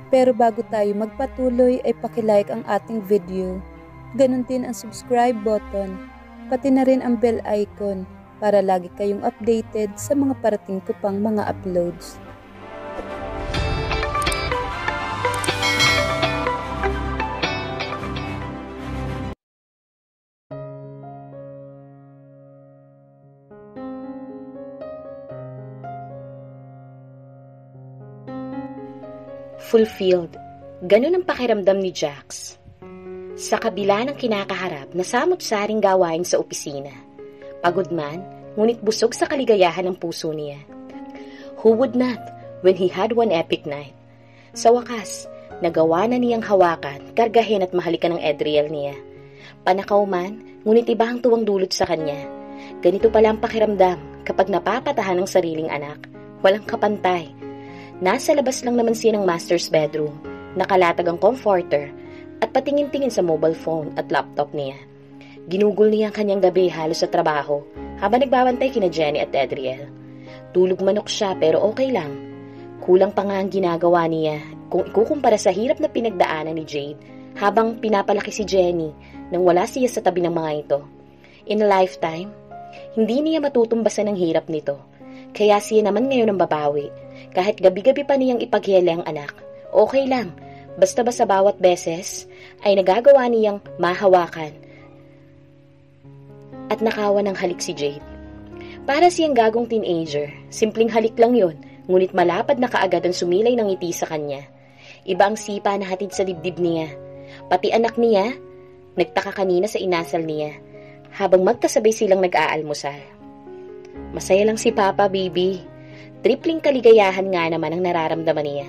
Pero bago tayo magpatuloy ay pakilike ang ating video. Ganon din ang subscribe button, pati na rin ang bell icon para lagi kayong updated sa mga parating ko pang mga uploads. Fulfilled. Ganun ang pakiramdam ni Jax. Sa kabila ng kinakaharap na samot-saring gawain sa opisina. Pagod man, ngunit busog sa kaligayahan ng puso niya. Who would not when he had one epic night? Sa wakas, nagawa na niyang hawakan, kargahin at mahalikan ng Adriel niya. Panakaw man, ngunit iba ang tuwang dulot sa kanya. Ganito pala ang pakiramdam kapag napapatahan ng sariling anak. Walang kapantay. Nasa labas lang naman siya ng master's bedroom, nakalatag ang comforter, at patingin-tingin sa mobile phone at laptop niya. Ginugol niya ang kanyang gabi halos sa trabaho, habang nagbabantay kina Jenny at Adriel. Tulog manok siya pero okay lang. Kulang pa nga ang ginagawa niya kung ikukumpara sa hirap na pinagdaanan ni Jade, habang pinapalaki si Jenny nang wala siya sa tabi ng mga ito. In a lifetime, hindi niya matutumbasan ang hirap nito, kaya siya naman ngayon ang babawi. Kahit gabi-gabi pa niyang ipaghiyali ang anak, okay lang, basta ba sa bawat beses ay nagagawa niyang mahawakan at nakawan ng halik si Jade. Para siyang gagong teenager, simpleng halik lang yon, ngunit malapad na kaagad ang sumilay ng ngiti sa kanya. Iba ang sipa na hatid sa dibdib niya. Pati anak niya, nagtaka kanina sa inasal niya, habang magkasabay silang nag-aalmusal. Masaya lang si Papa, baby. Tripling kaligayahan nga naman ang nararamdaman niya.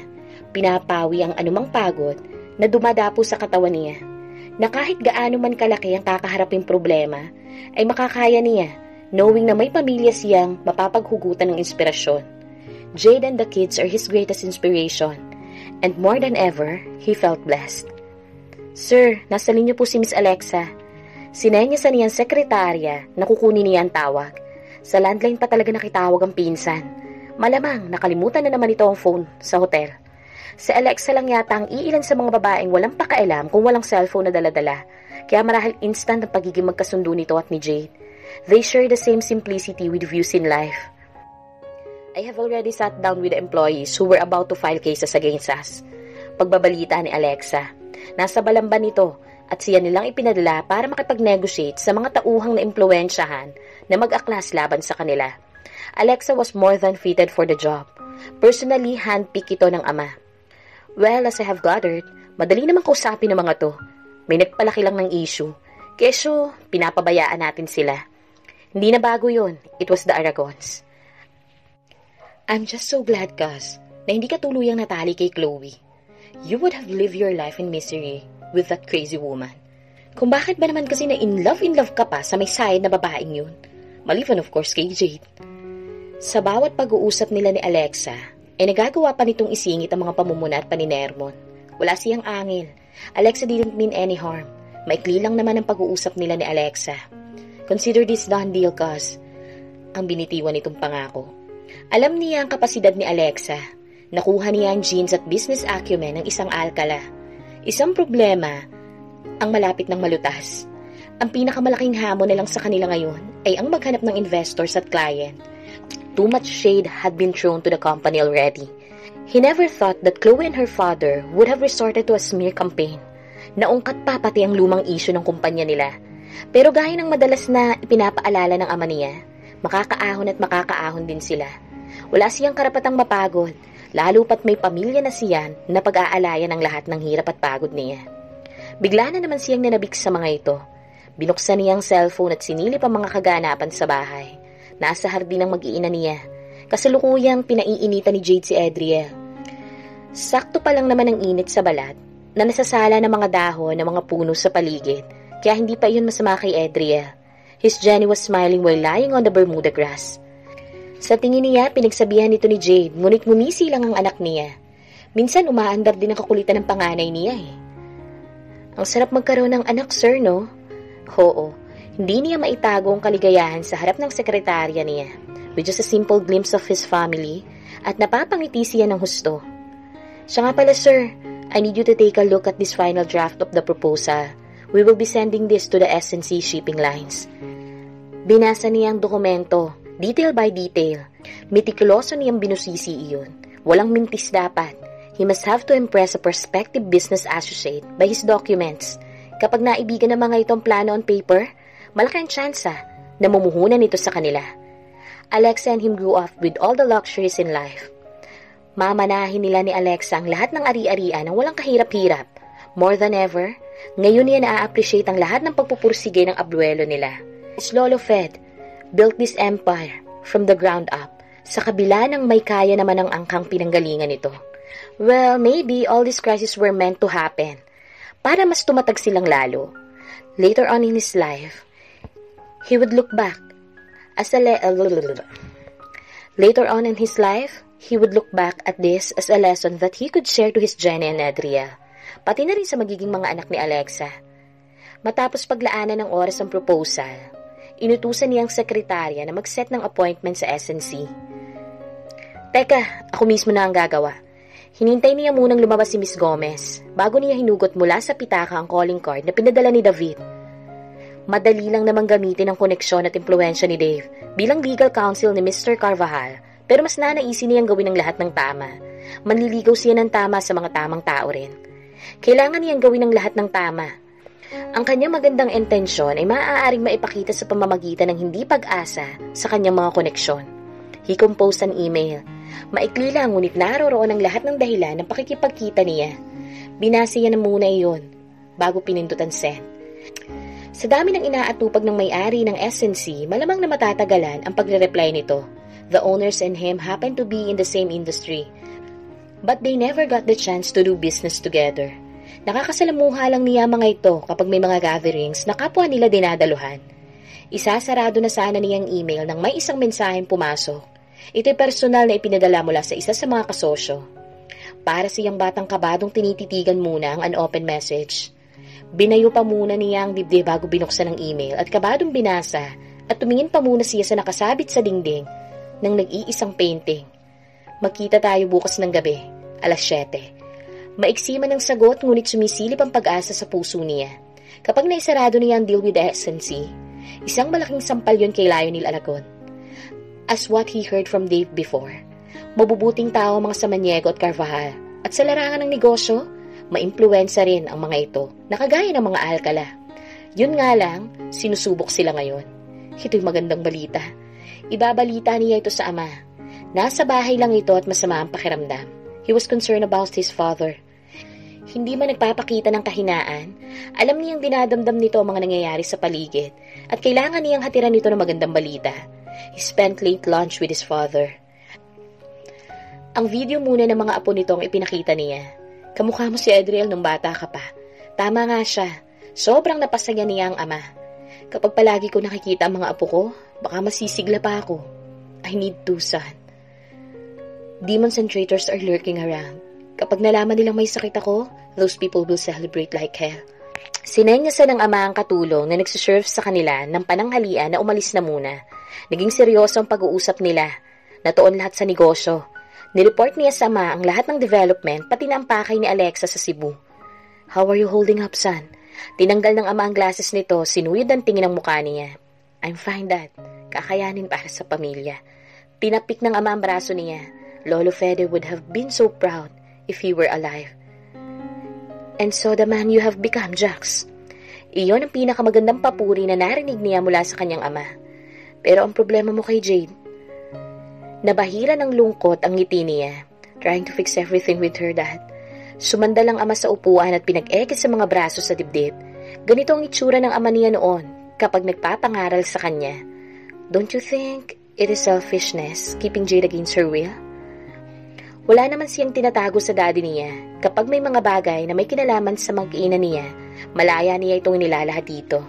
Pinapawi ang anumang pagod na dumadapo sa katawan niya, na kahit gaano man kalaki ang kakaharaping problema, ay makakaya niya, knowing na may pamilya siyang mapapaghugutan ng inspirasyon. Jade and the kids are his greatest inspiration, and more than ever, he felt blessed. Sir, nasa linya po si Miss Alexa. Sinenyasan niyang sekretarya na kukunin niya ang tawag. Sa landline pa talaga nakitawag ang pinsan. Malamang nakalimutan na naman ito ang phone sa hotel. Si Alexa lang yata ang iilan sa mga babaeng walang pakailam kung walang cellphone na dala-dala. Kaya marahil instant ang pagiging magkasundo nito at ni Jade. They share the same simplicity with views in life. I have already sat down with the employees who were about to file cases against us. Pagbabalita ni Alexa, nasa balamban nito at siya nilang ipinadala para makipag-negotiate sa mga tauhang na impluwensyahan na mag-aklas laban sa kanila. Alexa was more than fitted for the job. Personally, handpick ito ng ama. Well, as I have gathered, madali namang kausapin ng mga to. May nagpalaki lang ng issue. Kesyo, pinapabayaan natin sila. Hindi na bago yun. It was the Aragons. I'm just so glad, Cuz, na hindi ka tuluyang natali kay Chloe. You would have lived your life in misery with that crazy woman. Kung bakit ba naman kasi na in love ka pa sa may side na babaeng yun? Maliban of course kay Jade. Sa bawat pag-uusap nila ni Alexa, ay nagagawa pa nitong isingit ang mga pamumuna at paninermon. Wala siyang angil. Alexa didn't mean any harm. Maikli lang naman ang pag-uusap nila ni Alexa. Consider this done deal, Cuz. Ang binitiwan nitong pangako. Alam niya ang kapasidad ni Alexa. Nakuha niya ang genes at business acumen ng isang alkala. Isang problema, ang malapit ng malutas. Ang pinakamalaking hamon na lang sa kanila ngayon ay ang maghanap ng investors at client. Too much shade had been thrown to the company already. He never thought that Chloe and her father would have resorted to a smear campaign. Naungkat pa pati ang lumang issue ng kumpanya nila. Pero gaya ng madalas na ipinapaalala ng ama niya, makakaahon at makakaahon din sila. Wala siyang karapatang mapagod, lalo pat may pamilya na siya na pag-aalayan ang lahat ng hirap at pagod niya. Bigla na naman siyang nanabik sa mga ito. Binuksan niya ang cellphone at sinilip ang mga kaganapan sa bahay. Nasa hardin ng mag-iina niya. Kasalukuyang pinaiinitan ni Jade si Adriel. Sakto pa lang naman ang init sa balat na nasasala ng mga dahon ng mga puno sa paligid, kaya hindi pa iyon masama kay Adriel. His Jenny was smiling while lying on the Bermuda grass. Sa tingin niya, pinagsabihan nito ni Jade, ngunit ngumisi lang ang anak niya. Minsan umaandar din ang kakulitan ng panganay niya eh. Ang sarap magkaroon ng anak, sir, no? Oo. Hindi niya maitago ang kaligayahan sa harap ng sekretarya niya, with just a simple glimpse of his family, at napapangiti siya ng husto. Siya nga pala, sir, I need you to take a look at this final draft of the proposal. We will be sending this to the S&C shipping lines. Binasa niya ang dokumento, detail by detail. Mitikuloso niyang binusisi iyon. Walang mintis dapat. He must have to impress a prospective business associate by his documents. Kapag naibigan ng mga itong plano on paper, malaki ang tsansa na mumuhunan ito sa kanila. Alexa and him grew up with all the luxuries in life. Mamanahin nila ni Alexa ang lahat ng ari-arian ng walang kahirap-hirap. More than ever, ngayon niya na-appreciate ang lahat ng pagpupursige ng abuelo nila. His Lolo Fed built this empire from the ground up, sa kabila ng may kaya naman ang angkang pinanggalingan nito. Well, maybe all these crises were meant to happen para mas tumatag silang lalo. Later on in his life, he would look back at this as a lesson that he could share to his Jenny and Adriel, pati na rin sa magiging mga anak ni Alexa. Matapos paglaanan ng oras ang proposal, inutusan niyang sekretarya na mag-set ng appointment sa S&C. Teka, ako mismo na ang gagawa. Hinintay niya munang lumabas si Miss Gomez bago niya hinugot mula sa pitaka ang calling card na pinadala ni David. Madali lang namang gamitin ang koneksyon at impluensya ni Dave bilang legal counsel ni Mr. Carvajal, pero mas nanaisin niyang gawin ang lahat ng tama. Manliligaw siya ng tama sa mga tamang tao rin. Kailangan niyang gawin ang lahat ng tama. Ang kanyang magandang intensyon ay maaaring maipakita sa pamamagitan ng hindi pag-asa sa kanyang mga koneksyon. He composed an email. Maikli lang, ngunit naroroon ang lahat ng dahilan ng pakikipagkita niya. Binasa niya na muna iyon bago pinindutan send. Sa dami ng inaatupag ng may-ari ng S&C, malamang na matatagalan ang pagre-reply nito. The owners and him happened to be in the same industry, but they never got the chance to do business together. Nakakasalamuha lang niya mga ito kapag may mga gatherings na kapwa nila dinadaluhan. Isasarado na sana niyang email nang may isang mensaheng pumasok. Ito'y personal na ipinadala mula sa isa sa mga kasosyo. Para siyang batang kabadong tinititigan muna ang unopened message. Binayo pa muna niya ang dibdib bago binuksan ang email at kabadong binasa at tumingin pa muna siya sa nakasabit sa dingding ng nag-iisang painting. Magkita tayo bukas ng gabi, alas 7. Maiksi man ang sagot ngunit sumisilip ang pag-asa sa puso niya. Kapag naisarado niya ang deal with the S&C, isang malaking sampal yun kay Lionel Alagon. As what he heard from Dave before, mabubuting tao mga Samaniego at Carvajal, at sa larangan ng negosyo, maimpluwensa rin ang mga ito, nakagaya ng mga Alcala. Yun nga lang, sinusubok sila ngayon. Ito'y magandang balita. Ibabalita niya ito sa ama. Nasa bahay lang ito at masama ang pakiramdam. He was concerned about his father. Hindi man nagpapakita ng kahinaan, alam niyang dinadamdam nito ang mga nangyayari sa paligid at kailangan niyang hatiran nito ng magandang balita. He spent late lunch with his father. Ang video muna ng mga apo nito ang ipinakita niya. Kamukha mo si Adriel nung bata ka pa. Tama nga siya. Sobrang napasaya niya ang ama. Kapag palagi ko nakikita ang mga apo ko, baka masisigla pa ako. I need to, son. Demons and traitors are lurking around. Kapag nalaman nilang may sakit ako, those people will celebrate like hell. Sinenyasan ng ama ang katulong na nagsiserve sa kanila ng pananghalian na umalis na muna. Naging seryoso ang pag-uusap nila. Natuon lahat sa negosyo. Nireport niya sa ama ang lahat ng development pati na ang pakay ni Alexa sa Cebu. How are you holding up, son? Tinanggal ng ama ang glasses nito, sinuyod ang tingin ng mukha niya. I'm fine, Dad. Kakayanin para sa pamilya. Tinapik ng ama ang braso niya. Lolo Fede would have been so proud if he were alive. And so the man you have become, Jax. Iyon ang pinakamagandang papuri na narinig niya mula sa kanyang ama. Pero ang problema mo kay Jade, nabahira ng lungkot ang ngiti niya, trying to fix everything with her dad. Sumandal ang ama sa upuan at pinag-ekit sa mga braso sa dibdib. Ganito ang itsura ng ama niya noon kapag nagpapangaral sa kanya. Don't you think it is selfishness keeping Jade against her will? Wala naman siyang tinatago sa daddy niya. Kapag may mga bagay na may kinalaman sa mag-ina niya, malaya niya itong nilalahat dito.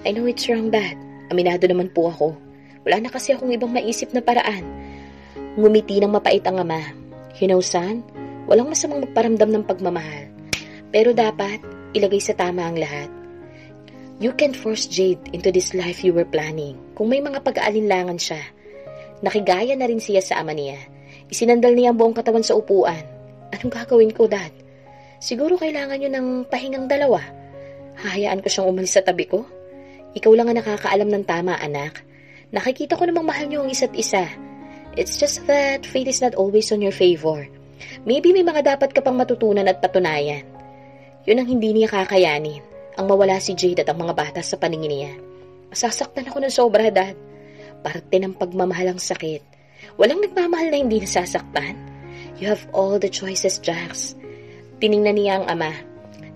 I know it's wrong, Dad. Aminado naman po ako. Wala na kasi akong ibang maisip na paraan. Ngumiti ng mapait ang ama. You know, son, walang masamang magparamdam ng pagmamahal. Pero dapat, ilagay sa tama ang lahat. You can't force Jade into this life you were planning. Kung may mga pag-aalinlangan siya. Nakigaya na rin siya sa ama niya. Isinandal niya ang buong katawan sa upuan. Anong gagawin ko, Dad? Siguro kailangan nyo ng pahingang dalawa. Hahayaan ko siyang umalis sa tabi ko. Ikaw lang ang nakakaalam ng tama, anak. Nakikita ko namang mahal niyo ang isa't isa. It's just that fate is not always on your favor. Maybe may mga dapat ka pang matutunan at patunayan. Yun ang hindi niya kakayanin. Ang mawala si Jade at ang mga bata sa paningin niya. Masasaktan ako ng sobra, Dad. Parte ng pagmamahal ang sakit. Walang nagmamahal na hindi nasasaktan. You have all the choices, Jax. Tiningnan niya ang ama.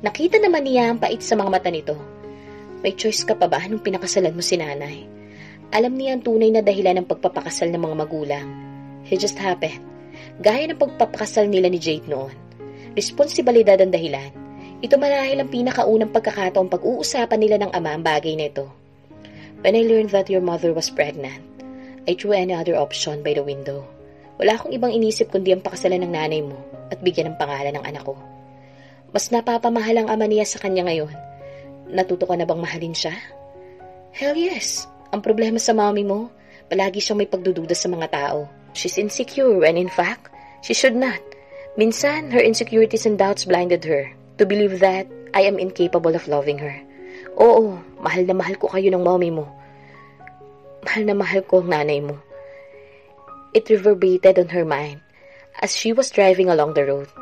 Nakita naman niya ang pait sa mga mata nito. May choice ka pa ba nung pinakasalan mo si nanay? Alam niya ang tunay na dahilan ng pagpapakasal ng mga magulang. It just happened. Gaya ng pagpapakasal nila ni Jade noon. Responsibilidad ang dahilan. Ito marahil ang pinakaunang pagkakataong pag-uusapan nila ng ama ang bagay na ito. When I learned that your mother was pregnant, I threw any other option by the window. Wala akong ibang inisip kundi ang pakasalan ng nanay mo at bigyan ng pangalan ng anak ko. Mas napapamahal ang ama niya sa kanya ngayon. Natuto ka na bang mahalin siya? Hell yes. Ang problema sa mommy mo, palagi siyang may pagdududa sa mga tao. She's insecure and in fact, she should not. Minsan, her insecurities and doubts blinded her to believe that I am incapable of loving her. Oo, mahal na mahal ko kayo ng mommy mo. Mahal na mahal ko ang nanay mo. It reverberated on her mind as she was driving along the road.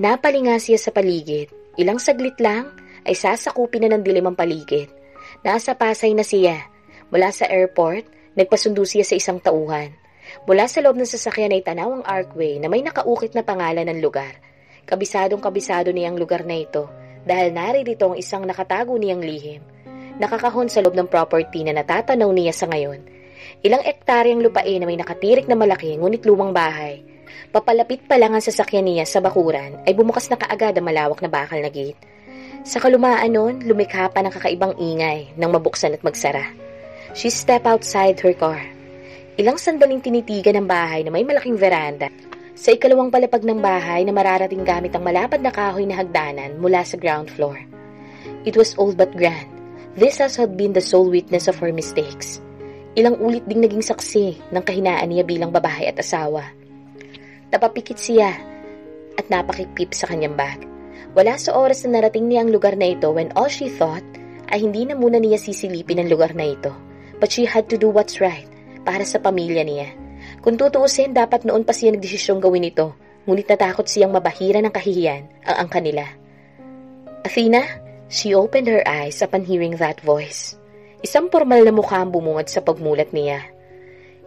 Napalinga siya sa paligid. Ilang saglit lang ay sasakupin na ng dilim ang paligid. Nasa Pasay na siya. Mula sa airport, nagpasundo siya sa isang tauhan. Mula sa loob ng sasakyan ay tanaw ang archway na may nakaukit na pangalan ng lugar. Kabisadong-kabisado niya ang lugar na ito dahil naririto ang isang nakatago niyang lihim. Nakakahon sa loob ng property na natatanaw niya sa ngayon. Ilang ektaryang lupain na may nakatirik na malaki ngunit lumang bahay. Papalapit pa lang ang sasakyan niya sa bakuran ay bumukas na kaagad ang malawak na bakal na gate. Sa kalumaan nun, lumikha pa ng kakaibang ingay nang mabuksan at magsara. She stepped outside her car. Ilang sandaling tinitigan ng bahay na may malaking veranda. Sa ikalawang palapag ng bahay na mararating gamit ang malapad na kahoy na hagdanan mula sa ground floor. It was old but grand. This house had been the sole witness of her mistakes. Ilang ulit ding naging saksi ng kahinaan niya bilang babae at asawa. Napapikit siya at napakipip sa kanyang bag. Wala sa oras na narating niya ang lugar na ito when all she thought ay hindi na muna niya sisilipin ang lugar na ito. But she had to do what's right para sa pamilya niya. Kung tutuusin, dapat noon pa siya nagdesisyong gawin ito. Ngunit natakot siyang mabahira ng kahihiyan ang angka nila. Athena, she opened her eyes upon hearing that voice. Isang formal na mukha ang bumungad sa pagmulat niya.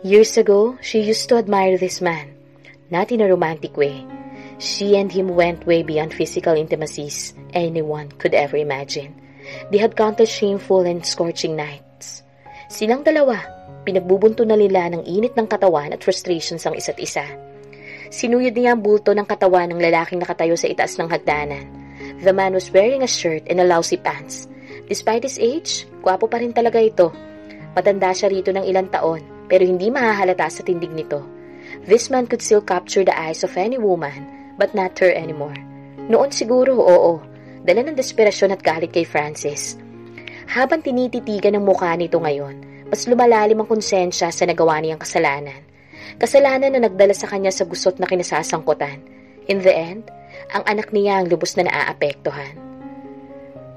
Years ago, she used to admire this man. Not in a romantic way. She and him went way beyond physical intimacies anyone could ever imagine. They had countless shameful and scorching nights. Silang dalawa, pinagbubunto na nila ng init ng katawan at frustrations ang isa't isa. Sinuyod niya ang bulto ng katawan ng lalaking nakatayo sa itaas ng hagdanan. The man was wearing a shirt and a lousy pants. Despite his age, gwapo pa rin talaga ito. Matanda siya rito ng ilang taon, pero hindi mahahalata sa tindig nito. This man could still capture the eyes of any woman, but not her anymore. Noon siguro, oo, dala ng desperasyon at galit kay Francis. Habang tinititigan ang mukha nito ngayon, mas lumalalim ang konsensya sa nagawa niyang kasalanan. Kasalanan na nagdala sa kanya sa gusot na kinasasangkutan. In the end, ang anak niya ang lubos na naaapektuhan.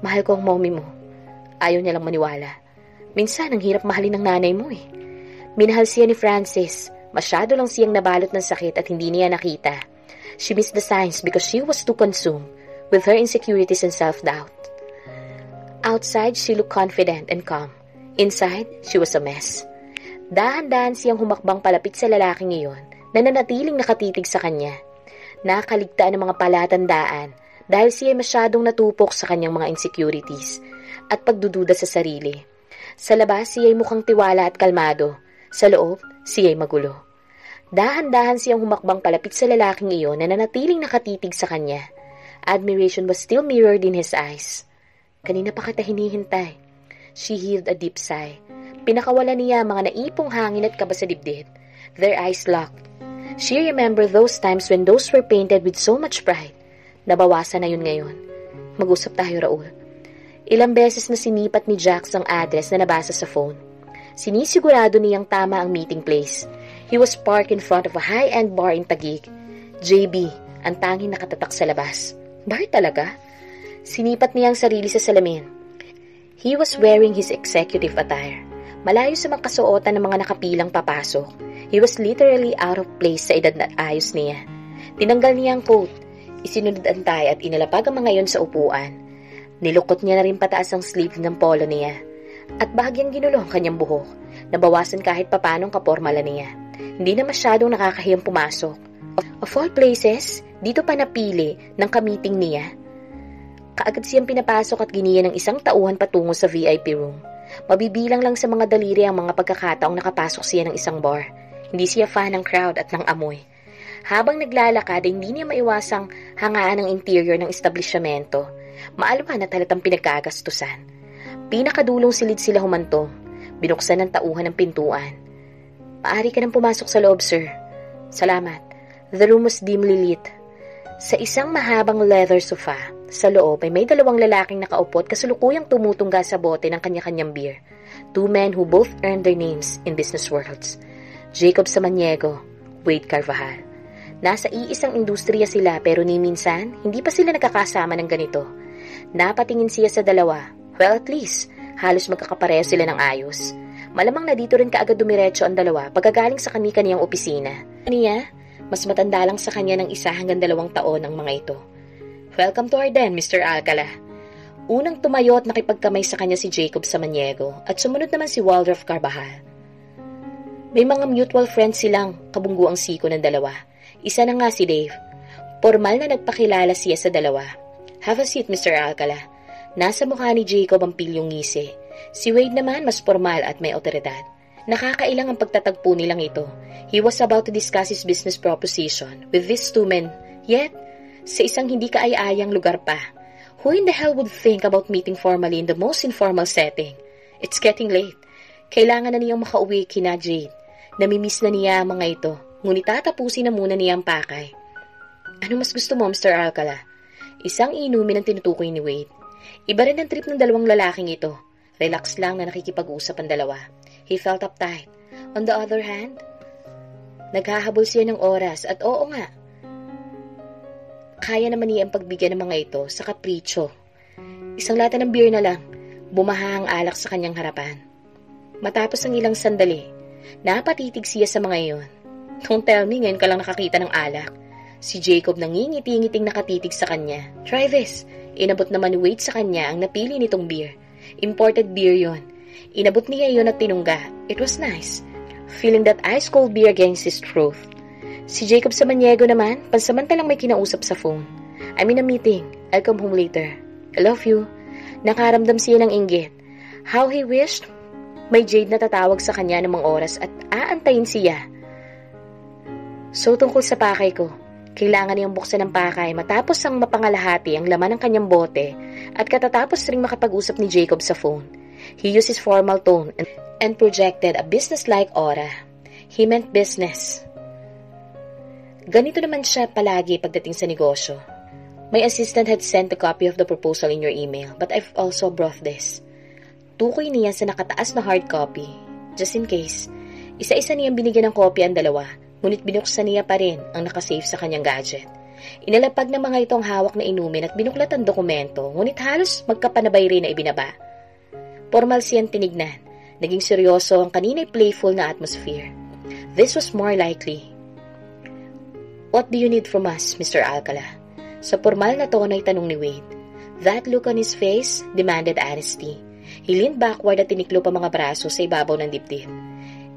Mahal ko ang mommy mo. Ayaw niya lang maniwala. Minsan, ang hirap mahalin ng nanay mo eh. Minahal siya ni Francis. Masyado lang siyang nabalot ng sakit at hindi niya nakita. She missed the signs because she was too consumed with her insecurities and self-doubt. Outside, she looked confident and calm. Inside, she was a mess. Dahan-dahan siyang humakbang palapit sa lalaking iyon na nanatiling nakatitig sa kanya. Nakaligtaan ng mga palatandaan dahil siya masyadong natupok sa kanyang mga insecurities at pagdududa sa sarili. Sa labas, siya ay mukhang tiwala at kalmado. Sa loob, siya ay magulo. Dahan-dahan siyang humakbang palapit sa lalaking iyon na nanatiling nakatitig sa kanya. Admiration was still mirrored in his eyes. Kanina pa kita hinihintay. She heaved a deep sigh. Pinakawala niya mga naipong hangin at kaba sa dibdib. Their eyes locked. She remembered those times when those were painted with so much pride. Nabawasan na yun ngayon. Mag-usap tayo, Raul. Ilang beses na sinipat ni Jax ang address na nabasa sa phone. Sinisigurado niyang tama ang meeting place. He was parked in front of a high-end bar in Taguig. JB, ang tanging nakatatak sa labas. Bakit talaga? Sinipat niya ang sarili sa salamin. He was wearing his executive attire. Malayo sa mga kasuotan ng mga nakapilang papasok. He was literally out of place sa edad na ayos niya. Tinanggal niya ang coat, isinunod ang tie at inilapag ang mga yon sa upuan. Nilukot niya na rin pataas ang sleeve ng polo niya. At bahagyang ginulo ang kanyang buhok. Nabawasan kahit papanong kapormala niya. Hindi na masyadong nakakahiyang pumasok. Of all places, dito pa napili ng kamiting niya. Kaagad siyang pinapasok at giniya ng isang tauhan patungo sa VIP room. Mabibilang lang sa mga daliri ang mga pagkakataong nakapasok siya ng isang bar. Hindi siya fan ng crowd at ng amoy. Habang naglalakad, hindi niya maiwasang hangaan ang interior ng establishmento. Maalwan at halatang pinagkagastusan. Pinakadulong silid sila humantong. Binuksan ng tauhan ng pintuan. Maaari ka nang pumasok sa loob, sir. Salamat. The room was dimly lit. Sa isang mahabang leather sofa, sa loob ay may dalawang lalaking nakaupo at kasulukuyang tumutungga sa bote ng kanya-kanyang beer. Two men who both earned their names in business worlds. Jacob Samaniego, Wade Carvajal. Nasa iisang industriya sila pero ni minsan, hindi pa sila nakakasama ng ganito. Napatingin siya sa dalawa. Well, at least, halos magkakapareho sila ng ayos. Malamang na dito rin kaagad dumiretso ang dalawa pagkagaling sa kani-kaniyang opisina. Niya, mas matanda lang sa kanya ng 1 hanggang 2 taon ang mga ito. Welcome to our den, Mr. Alcala. Unang tumayo at nakipagkamay sa kanya si Jacob Samaniego at sumunod naman si Waldorf Carvajal. May mga mutual friends silang kabungguang siko ng dalawa. Isa na nga si Dave. Formal na nagpakilala siya sa dalawa. Have a seat, Mr. Alcala. Nasa mukha ni Jacob ang pilyong ngisi. Si Wade naman mas formal at may otoridad. Nakakailang ang pagtatagpo nilang ito. He was about to discuss his business proposition with these two men. Yet, sa isang hindi kaaya-ayang lugar pa. Who in the hell would think about meeting formally in the most informal setting? It's getting late. Kailangan na niyang makauwi kina Jade. Namimiss na niya ang mga ito. Ngunit tatapusin na muna niya ang pakay. Ano mas gusto mo, Mr. Alcala? Isang inumin ang tinutukoy ni Wade. Iba rin ang trip ng dalawang lalaking ito. Relax lang na nakikipag-usap ang dalawa. He felt uptight. On the other hand, naghahabol siya ng oras at oo nga, kaya naman niya ang pagbigyan ng mga ito sa kapritsyo. Isang lata ng beer na lang, bumaha ang alak sa kanyang harapan. Matapos ang ilang sandali, napatitig siya sa mga iyon. Don't tell me ngayon ka lang nakakita ng alak. Si Jacob nangingiti-ngiting nakatitig sa kanya. Try this. Inabot naman ni Wade sa kanya ang napili nitong beer. Imported beer yon. Inabot niya iyon at tinungga. It was nice. Feeling that ice-cold beer against his throat. Si Jacob Samaniego naman, pansamantalang may kinausap sa phone. I'm in a meeting. I'll come home later. I love you. Nakaramdam siya ng inggit. How he wished may Jade na tatawag sa kanya ng mga oras at aantayin siya. So tungkol sa pakay ko, kailangan niyang buksan ang pakay matapos ang mapangalahati ang laman ng kanyang bote at katatapos ring makapag-usap ni Jacob sa phone. He used his formal tone and projected a business-like aura. He meant business. Ganito naman siya palagi pagdating sa negosyo. My assistant had sent a copy of the proposal in your email, but I've also brought this. Tukoy niya sa nakataas na hard copy. Just in case, isa-isa niyang binigyan ng kopya ang dalawa, ngunit binuksan niya pa rin ang nakasave sa kanyang gadget. Inalapag ng mga itong hawak na inumin at binuklat ang dokumento, ngunit halos magkapanabay rin na ibinaba. Formal siyang tinignan. Naging seryoso ang kanina'y playful na atmosphere. This was more likely. What do you need from us, Mr. Alcala? Sa formal na tono ay tanong ni Wade. That look on his face demanded honesty. He leaned backward at tiniklo pa mga braso sa ibabaw ng dibdib.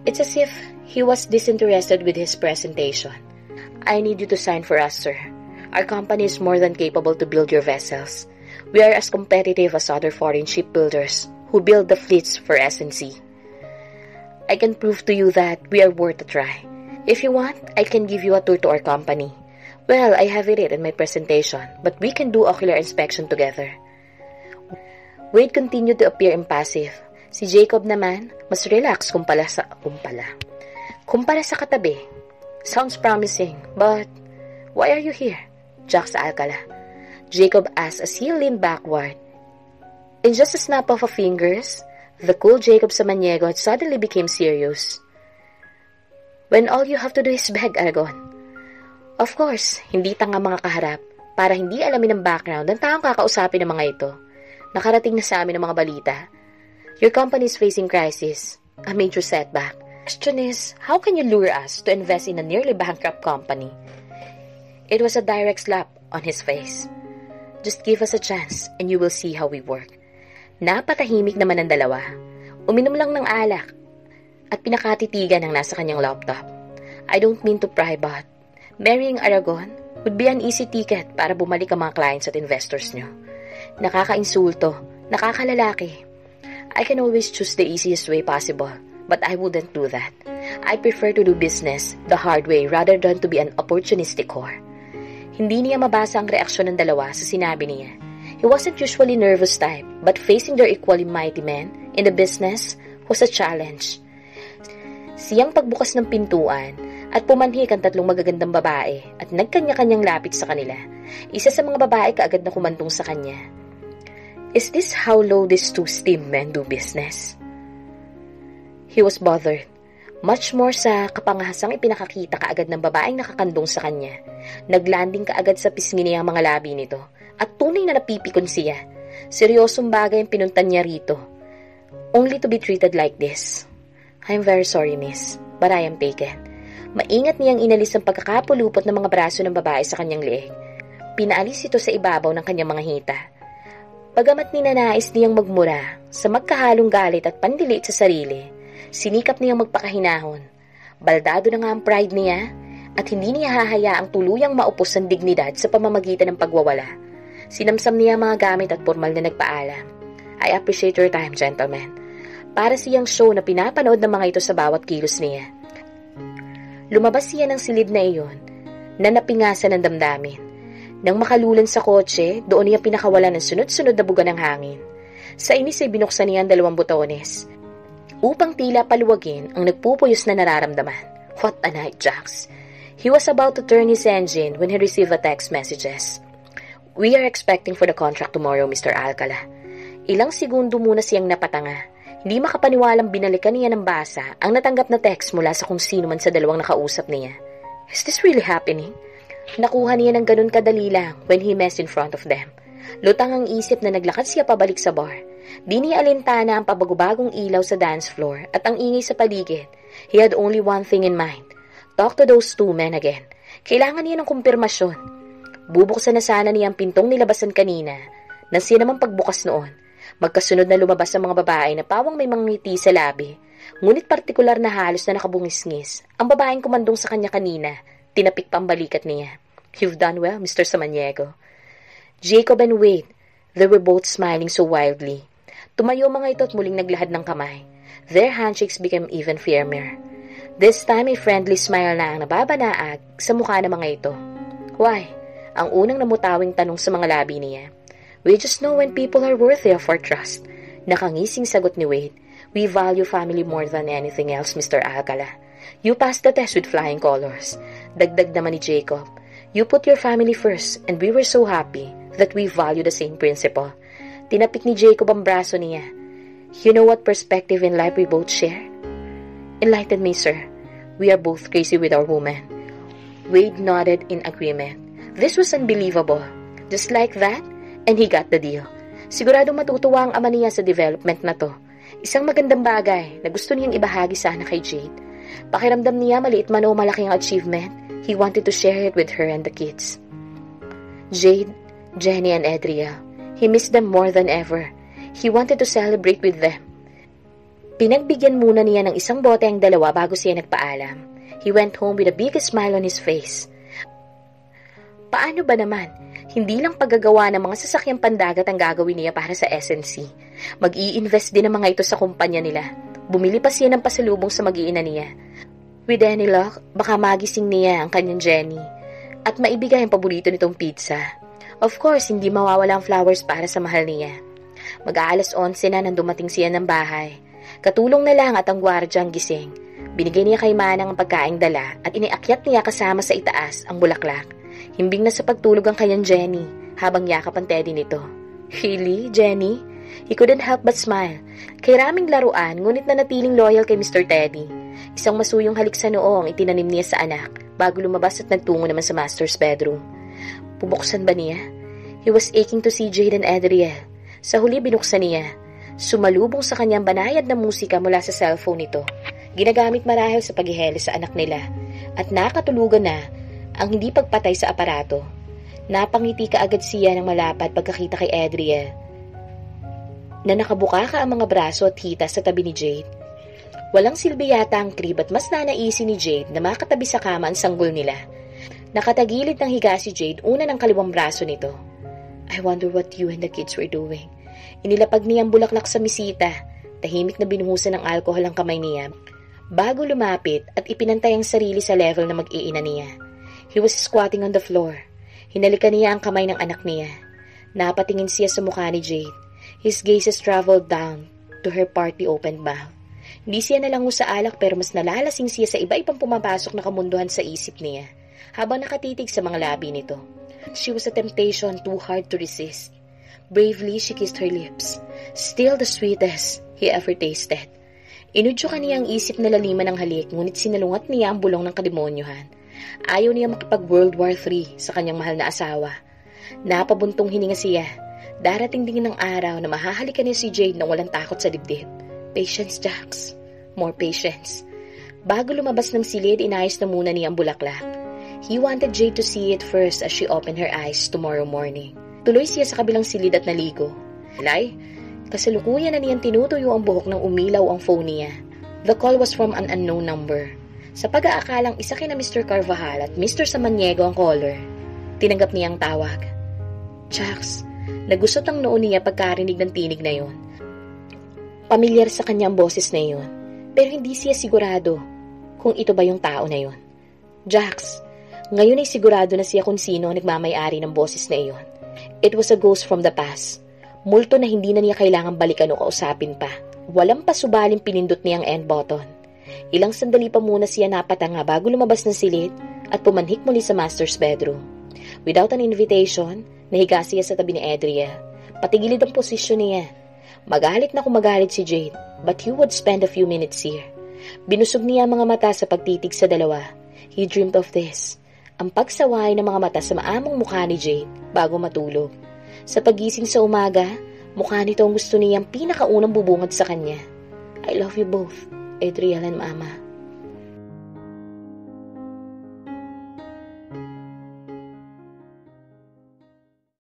It's as if he was disinterested with his presentation. I need you to sign for us, sir. Our company is more than capable to build your vessels. We are as competitive as other foreign shipbuilders who build the fleets for S&C. I can prove to you that we are worth a try. If you want, I can give you a tour to our company. Well, I have it in my presentation, but we can do ocular inspection together. Wade continued to appear impassive. Si Jacob naman, mas relax kumpara sa katabi. Sounds promising, but why are you here? Jack sa Alcala. Jacob asked as he leaned backward. In just a snap of a fingers, the cool Jacob Samaniego suddenly became serious. When all you have to do is beg, Aragon. Of course, hindi tanga mga kaharap para hindi alamin ang background ng taong kakausapin ng mga ito. Nakarating na sa amin ang mga balita. Your company is facing crisis, a major setback. The question is, how can you lure us to invest in a nearly bankrupt company? It was a direct slap on his face. Just give us a chance and you will see how we work. Napatahimik naman ang dalawa. Uminom lang ng alak at pinakatitigan ang nasa kanyang laptop. I don't mean to pry but marrying Aragon would be an easy ticket para bumalik ang mga clients at investors nyo. Nakakainsulto, nakakalalaki. I can always choose the easiest way possible, but I wouldn't do that. I prefer to do business the hard way rather than to be an opportunistic whore. Hindi niya mabasa ang reaksyon ng dalawa sa sinabi niya. He wasn't usually nervous type, but facing their equally mighty men in the business was a challenge. Siyang pagbukas ng pintuan at pumanhik ang tatlong magagandang babae at nagkanya-kanyang lapit sa kanila. Isa sa mga babae kaagad na kumantong sa kanya. Is this how low these two steam men do business? He was bothered. Much more sa kapangahasang ipinakakita kaagad ng babaeng nakakandong sa kanya. Naglanding kaagad sa pisngi niya ang mga labi nito at tunay na napipikon siya. Seryosong bagay ang pinuntan niya rito. Only to be treated like this. I'm very sorry, miss, but I am taken. Maingat niyang inalis ang pagkakapulupot ng mga braso ng babae sa kanyang leeg. Pinaalis ito sa ibabaw ng kanyang mga hita. Bagamat ninanais niyang magmura sa magkahalong galit at pandilit sa sarili, sinikap niyang magpakahinahon. Baldado na nga ang pride niya at hindi niya hahayaang tuluyang maupos ang dignidad sa pamamagitan ng pagwawala. Sinamsam niya ang mga gamit at formal na nagpaalam. I appreciate your time, gentlemen. Para siyang show na pinapanood ng mga ito sa bawat kilos niya. Lumabas siya ng silid na iyon na napingasan ng damdamin. Nang makalulan sa kotse, doon niya pinakawalan ng sunod-sunod na buga ng hangin. Sa inis ay binuksan niya ang 2 butones upang tila paluwagin ang nagpupuyos na nararamdaman. What a night, Jax. He was about to turn his engine when he received a text messages. We are expecting for the contract tomorrow, Mr. Alcala. Ilang segundo muna siyang napatanga. Hindi makapaniwalang binalikan niya ng basa ang natanggap na text mula sa kung sino man sa dalawang nakausap niya. Is this really happening? Nakuha niya ng ganun kadali lang when he messed in front of them. Lutang ang isip na naglakad siya pabalik sa bar. Di niya alintana ang pabagubagong ilaw sa dance floor at ang ingay sa paligid. He had only one thing in mind. Talk to those two men again. Kailangan niya ng kumpirmasyon. Bubuksan na sana niya ang pintong nilabasan kanina. Nang siya naman pagbukas noon, magkasunod na lumabas ang mga babae na pawang may mga ngiti sa labi. Ngunit partikular na halos na nakabungis-ngis ang babaeng kumandong sa kanya kanina. Tinapik pa ang balikat niya. You've done well, Mr. Samaniego. Jacob and Wade, they were both smiling so wildly. Tumayo mga ito at muling naglahad ng kamay. Their handshakes became even firmer. This time, a friendly smile na ang nababanaag sa mukha ng mga ito. Why? Ang unang namutawing tanong sa mga labi niya. We just know when people are worthy of our trust. Nakangising sagot ni Wade. We value family more than anything else, Mr. Alcala. You passed the test with flying colors. Dagdag naman ni Jacob. You put your family first and we were so happy that we value the same principle. Tinapik ni Jacob ang braso niya. You know what perspective in life we both share? Enlighten me, sir. We are both crazy with our woman. Wade nodded in agreement. This was unbelievable. Just like that, and he got the deal. Siguradong matutuwa ang ama niya sa development na to. Isang magandang bagay na gusto niyang ibahagi sana kay Jade. Pakiramdam niya maliit man o malaking achievement, he wanted to share it with her and the kids. Jade, Jenny, and Adriel. He missed them more than ever. He wanted to celebrate with them. Pinagbigyan muna niya ng isang bote ang dalawa bago siya nagpaalam. He went home with the biggest smile on his face. Paano ba naman? Hindi lang paggagawa ng mga sasakyang pandagat ang gagawin niya para sa SNC. Mag-i-invest din ang mga ito sa kumpanya nila. Bumili pa siya ng pasalubong sa mag-iina niya. With any luck, baka magising niya ang kanyang Jenny at maibigay ang paborito nitong pizza. Of course, hindi mawawala ang flowers para sa mahal niya. Mag-aalas 11 na nang dumating siya ng bahay. Katulong na lang at ang gwardiya ang gising. Binigay niya kay Manang ang pagkaing dala at iniakyat niya kasama sa itaas ang bulaklak. Himbing na sa pagtulog ang kanyang Jenny habang yakap ang teddy nito. Really, Jenny? He couldn't help but smile. Kay raming laruan, ngunit nanatiling loyal kay Mr. Teddy. Isang masuyong halik sa noo ang itinanim niya sa anak bago lumabas at nagtungo naman sa master's bedroom. Bubuksan ba niya? He was aching to see Jade and Adriel. Sa huli binuksan niya. Sumalubong sa kanyang banayad na musika mula sa cellphone nito. Ginagamit marahil sa paghihele sa anak nila. At nakatulugan na ang hindi pagpatay sa aparato. Napangiti kaagad siya ng malapad pagkakita kay Adriel na nakabuka ka ang mga braso at hita sa tabi ni Jade. Walang silbi yata ang crib at mas nanaisin ni Jade na makatabi sa kama ang sanggol nila. Nakatagilid ng higa si Jade una ng kaliwang braso nito. I wonder what you and the kids were doing. Inilapag niya ang bulaklak sa misita. Tahimik na binuhusan ng alkohol ang kamay niya bago lumapit at ipinantay ang sarili sa level na mag-iina niya. He was squatting on the floor. Hinalikan niya ang kamay ng anak niya. Napatingin siya sa mukha ni Jade. His gazes traveled down to her partly opened mouth. Hindi siya nalango sa alak pero mas nalalasing siya sa iba-ibang pumapasok na kamunduhan sa isip niya habang nakatitig sa mga labi nito. She was a temptation too hard to resist. Bravely, she kissed her lips. Still the sweetest he ever tasted. Inudyokan niya ang isip na laliman ng halik ngunit sinalungat niya ang bulong ng kademonyohan. Ayaw niya makipag-World War III sa kanyang mahal na asawa. Napabuntong hininga siya. Darating din ng araw na mahahalikan niya si Jade na walang takot sa dibdib. Patience, Jax. More patience. Bago lumabas ng silid, inayos na muna niya ang bulaklak. He wanted Jade to see it first as she opened her eyes tomorrow morning. Tuloy siya sa kabilang silid at naligo. Lay, kasalukuyan na niyang tinutuyo ang buhok nang umilaw ang phone niya. The call was from an unknown number. Sa pag-aakalang isa kina Mr. Carvajal at Mr. Samaniego ang caller, tinanggap niya ang tawag. Jax, nagusot ang noo niya pagkarinig ng tinig na yon. Pamilyar sa kanya ang boses na yon, pero hindi siya sigurado kung ito ba yung tao na yon. Jax, ngayon ay sigurado na siya kung sino ang nagmamay-ari ng boses na iyon. It was a ghost from the past. Multo na hindi na niya kailangang balikan o kausapin pa. Walang pasubaling pinindot niya ang end button. Ilang sandali pa muna siya napatanga bago lumabas ng silid at pumanhik muli sa master's bedroom. Without an invitation, nahiga siya sa tabi ni Adriel. Patigilid ang posisyon niya. Magalit na kung magalit si Jade, but he would spend a few minutes here. Binusog niya ang mga mata sa pagtitig sa dalawa. He dreamed of this. Ang pagsaway ng mga mata sa maamong mukha ni Jade bago matulog. Sa pagising sa umaga, mukha nito ang gusto niyang pinakaunang bubungad sa kanya. I love you both, Adriel and Mama.